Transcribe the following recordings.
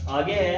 آگے ہے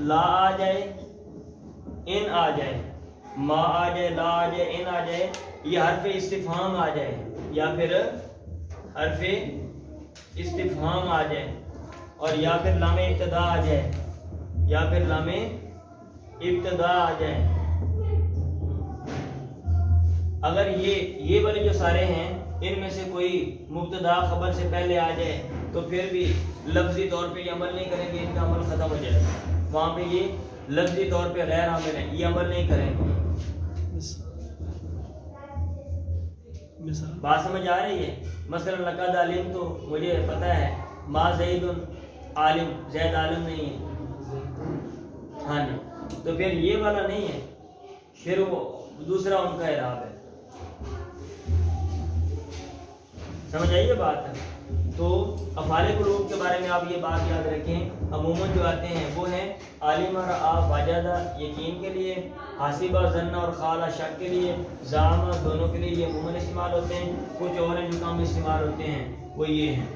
لا آ جائے ان آ جائے، ما آ جائے، لا آ جائے، ان آ جائے، یہ حرف استفہام آ جائے یا پھر حرف استفہام آ جائے، اور یا پھر لام ابتدا آ جائے، یا پھر لام ابتدا آ جائے. اگر یہ والے جو سارے ہیں ان میں سے کوئی مبتدا خبر سے پہلے آ جائے تو پھر بھی لفظی طور پہ یہ عمل نہیں کریں گے، ان کا عمل ختم ہو جائے گا. وہاں پہ یہ لفظی طور پہ غیر عامل ہیں، یہ عمل نہیں کریں گے. بات سمجھ آ رہی ہے؟ مثلا لقد علم تو مجھے پتہ ہے، ما زید عالم، زید عالم نہیں ہے. ہاں جی، تو پھر یہ والا نہیں ہے، پھر وہ دوسرا ان کا اعراب ہے. سمجھ آئیے بات ہے؟ تو افعال قلوب کے بارے میں آپ یہ بات یاد رکھیں، عموماً جو آتے ہیں وہ ہیں عالم اور آپ واجدہ یقین کے لیے، حاسبہ ظن اور خالہ شک کے لیے، زعم دونوں کے لیے یہ عموماً استعمال ہوتے ہیں. کچھ اور ہیں جو کام استعمال ہوتے ہیں وہ یہ ہیں،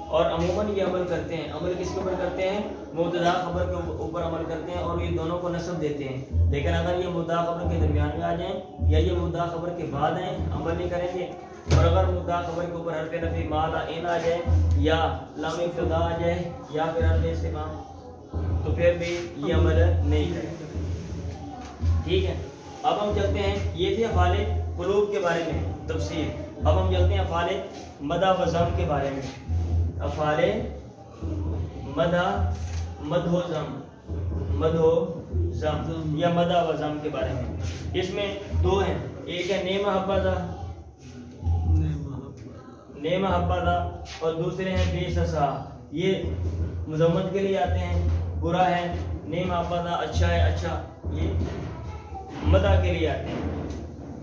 اور عموماً یہ عمل کرتے ہیں. عمل کس کے اوپر کرتے ہیں؟ مبتدا خبر کے اوپر عمل کرتے ہیں، اور یہ دونوں کو نصب دیتے ہیں. لیکن اگر یہ مبتدا خبر کے درمیان میں آ جائیں یا یہ مبتدا خبر کے بعد آئیں عمل نہیں کریں گے. اور اگر مبتدا خبر کے اوپر حرف نفی ما لا ان آ جائے یا لام ابتدا آ جائے یا پھر حرف استفہام تو پھر بھی یہ عمل نہیں کریں گے. ٹھیک ہے، اب ہم چلتے ہیں، یہ تھے افعال قلوب کے بارے میں تفصیل. اب ہم چلتے ہیں افعال مدح و ذم کے بارے میں. افعال مدح و ذم یا مدح و ذم کے بارے میں. اس میں دو ہیں، ایک ہے نعم حبذا، نعم حبذا، اور دوسرے ہیں بیسسا. یہ مذمت کے لیے آتے ہیں، برا ہے. نعم حبذا اچھا ہے، اچھا، یہ مدح کے لیے آتے ہیں.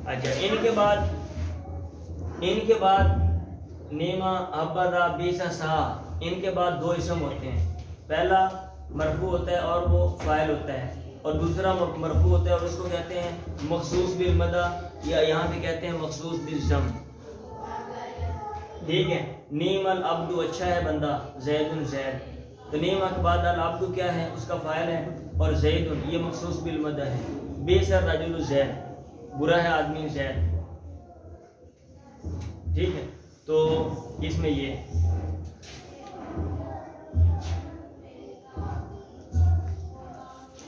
اچھا، ان کے بعد نعم حبذا بیسسا، ان کے بعد دو اسم ہوتے ہیں. پہلا مرفوع ہوتا ہے اور وہ فاعل ہوتا ہے، اور دوسرا مرفوع ہوتا ہے اور اس کو کہتے ہیں مخصوص بالمدح، یا یہاں پہ کہتے ہیں مخصوص بالذم. ٹھیک ہے، نعم العبد اچھا ہے بندہ، زید زید. تو نعم کے بعد العبد کیا ہے؟ اس کا فاعل ہے، اور زید یہ مخصوص بالمدح ہے. بیس الرجل زید، برا ہے آدمی زید. ٹھیک ہے، تو اس میں یہ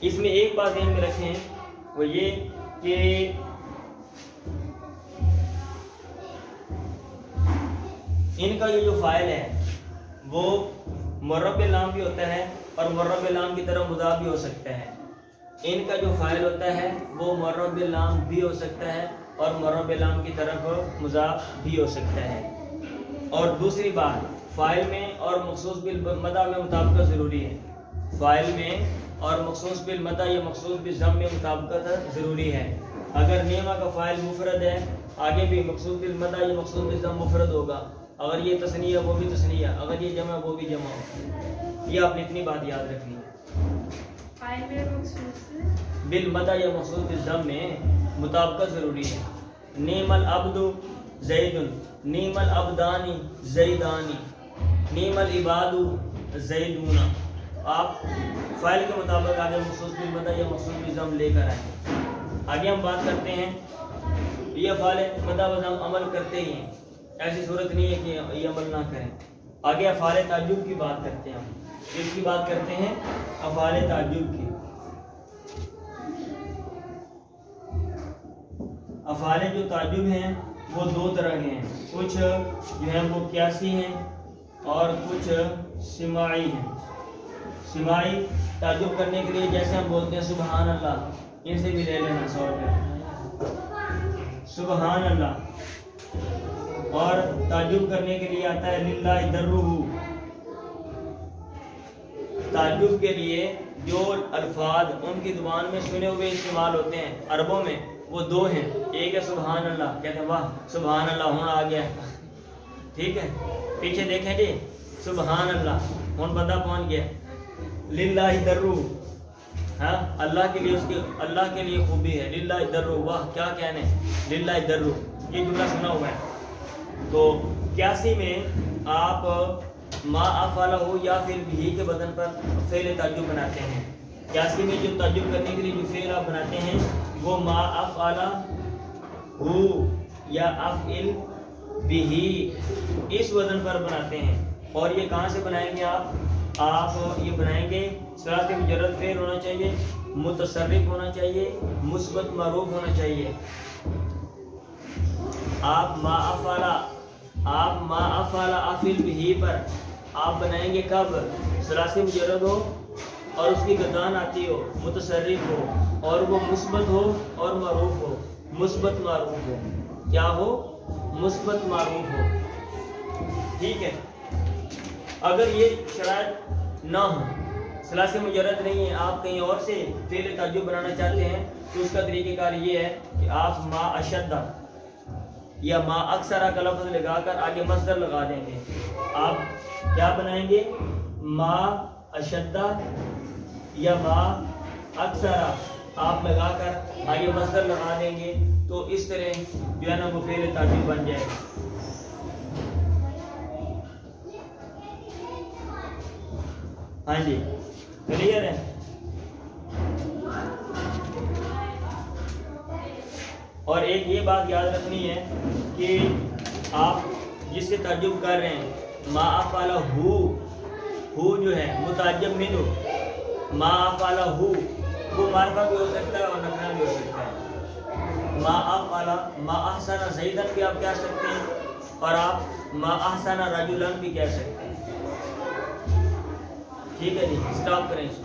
اس میں ایک بات ذہن میں رکھیں، وہ یہ کہ ان کا یہ جو فاعل ہے وہ مرب لام بھی ہوتا ہے اور مرب لام کی طرف مضاف بھی ہو سکتا ہے. ان کا جو فاعل ہوتا ہے وہ مرب لام بھی ہو سکتا ہے اور مرب لام کی طرف مضاف بھی ہو سکتا ہے. اور دوسری بات، فاعل میں اور مخصوص بالمدح میں مطابقت ضروری ہے. فاعل میں اور مخصوص بالمدح یا مخصوص بالذم میں مطابقت ضروری ہے. اگر نعمہ کا فاعل مفرد ہے آگے بھی مخصوص بالمدح یا مخصوص بالذم مفرد ہوگا. اگر یہ تثنیہ وہ بھی تثنیہ، اگر یہ جمع وہ بھی جمع ہوگا. یہ آپ نے اتنی بات یاد رکھنی ہے. فاعل میں مخصوص بالمدح یا مخصوص بالذم میں مطابقت ضروری ہے. نعم العبد زید، نعم العبدان زیدان، نعم العباد زیدون. آپ فاعل کے مطابق آگے مخصوص بالمدح یا مخصوص بالذم لے کر آئیں. آگے ہم بات کرتے ہیں، یہ افعال مدح و ذم عمل کرتے ہی ہیں، ایسی صورت نہیں ہے کہ یہ عمل نہ کریں. آگے افعال تعجب کی بات کرتے ہیں. ہم کس کی بات کرتے ہیں؟ افعال تعجب کی. افعال جو تعجب ہیں وہ دو طرح کے ہیں، کچھ جو ہیں وہ قیاسی ہیں اور کچھ سماعی ہیں. سماعی تعجب کرنے کے لیے جیسے ہم بولتے ہیں سبحان اللہ، ان سے بھی لے لینا 100 روپے، سبحان اللہ. اور تعجب کرنے کے لیے آتا ہے للہ درہ. تعجب کے لیے جو الفاظ ان کی زبان میں سنے ہوئے استعمال ہوتے ہیں عربوں میں وہ دو ہیں. ایک ہے سبحان اللہ، کہتے ہیں واہ سبحان اللہ ہوں آ گیا. ٹھیک ہے، پیچھے دیکھیں جی، سبحان اللہ ہوں بندہ پہنچ گیا. للہ درہ، ہاں اللہ کے لیے، اس کے اللہ کے لیے خوبی ہے. للہ درہ، واہ کیا کہنے، للہ درہ، یہ جملہ سنا ہوا ہے. تو قیاسی میں آپ ما افعلہ یا پھر بھی کے بدن پر فعل تعجب بناتے ہیں. قیاسی میں جو تعجب کرنے کے لیے جو فعل آپ بناتے ہیں وہ ما افعل ہو یا افعل بہی اس وزن پر بناتے ہیں. اور یہ کہاں سے بنائیں گے آپ یہ بنائیں گے ثلاثی مجرد فعل ہونا چاہیے، متصرف ہونا چاہیے، مثبت معروف ہونا چاہیے. آپ ما افعل افعل بہی پر آپ بنائیں گے کب؟ ثلاثی مجرد ہو اور اس کی گردان آتی ہو، متصرف ہو اور وہ مثبت ہو اور معروف ہو. مثبت معروف ہو، کیا ہو؟ مثبت معروف ہو. ٹھیک ہے. اگر یہ شرائط نہ ہو، ثلاثی مجرد نہیں ہے، آپ کہیں اور سے فعل تعجب بنانا چاہتے ہیں تو اس کا طریقہ کار یہ ہے کہ آپ ما اشدہ یا ما اکثرہ کا لفظ لگا کر آگے مصدر لگا دیں گے. آپ کیا بنائیں گے؟ ما اشدہ یا ما اکثرہ آپ لگا کر آگے مصدر لگا دیں گے تو اس طرح جو ہے نا وہ فعل تعجب بن جائے گا. ہاں جی کلیئر ہے. اور ایک یہ بات یاد رکھنی ہے کہ آپ جس سے تعجب کر رہے ہیں ما افعل ہو جو ہے متعجب منہ، ما افعل ہو وہ معرفہ بھی ہو سکتا ہے اور نکرہ بھی ہو سکتا ہے. ما افعل ما احسن زیدن بھی آپ کہہ سکتے ہیں اور آپ ما احسن رجلن بھی کہہ سکتے ہیں. ٹھیک ہے جی، اسٹاپ کریں اس کو.